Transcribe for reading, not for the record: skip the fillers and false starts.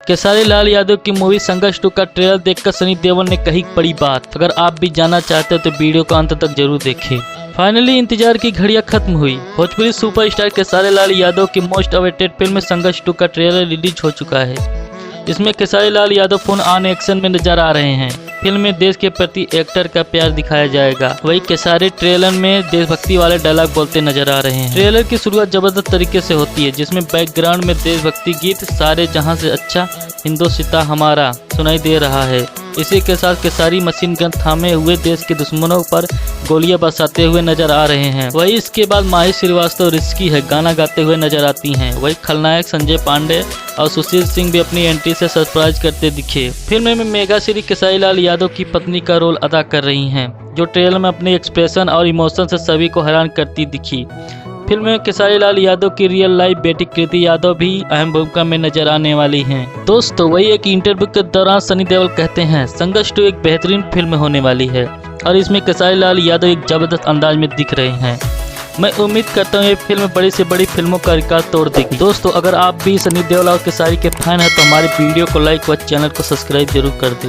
खेसारी लाल यादव की मूवी संघर्ष 2 का ट्रेलर देखकर सनी देओल ने कही बड़ी बात। अगर आप भी जानना चाहते हो तो वीडियो को अंत तक जरूर देखें। फाइनली इंतजार की घड़ियां खत्म हुई। भोजपुरी सुपरस्टार खेसारी लाल यादव की मोस्ट अवेटेड फिल्म संघर्ष 2 का ट्रेलर रिलीज हो चुका है। इसमें Khesari Lal Yadav full on action में नजर आ रहे हैं। फिल्म में देश के प्रति एक्टर का प्यार दिखाया जाएगा। वही खेसारी ट्रेलर में देशभक्ति वाले डायलॉग बोलते नजर आ रहे हैं। ट्रेलर की शुरुआत जबरदस्त तरीके से होती है, जिसमें बैकग्राउंड में देशभक्ति गीत सारे जहां से अच्छा हिंदुस्तान हमारा सुनाई दे रहा है। इसी के साथ खेसारी मशीन गन थामे हुए देश के दुश्मनों पर गोलियां बरसाते हुए नजर आ रहे हैं। वही इसके बाद माही श्रीवास्तव रिस्की है गाना गाते हुए नजर आती हैं। वही खलनायक संजय पांडे और सुशील सिंह भी अपनी एंट्री से सरप्राइज करते दिखे। फिल्म में मेगा श्री खेसारी लाल यादव की पत्नी का रोल अदा कर रही हैं, जो ट्रेलर में अपने एक्सप्रेशन और इमोशन से सभी को हैरान करती दिखी। फिल्म में खेसारी लाल यादव की रियल लाइफ बेटी कृति यादव भी अहम भूमिका में नजर आने वाली हैं। दोस्तों, वही एक इंटरव्यू के दौरान सनी देओल कहते हैं संघर्ष 2 एक बेहतरीन फिल्म होने वाली है और इसमें खेसारी लाल यादव एक जबरदस्त अंदाज में दिख रहे हैं। मैं उम्मीद करता हूँ ये फिल्म बड़ी से बड़ी फिल्मों का रिकॉर्ड तोड़ देगी। दोस्तों, अगर आप भी सनी देओल और खेसारी के फैन हैं तो हमारे वीडियो को लाइक व चैनल को सब्सक्राइब जरूर कर दें।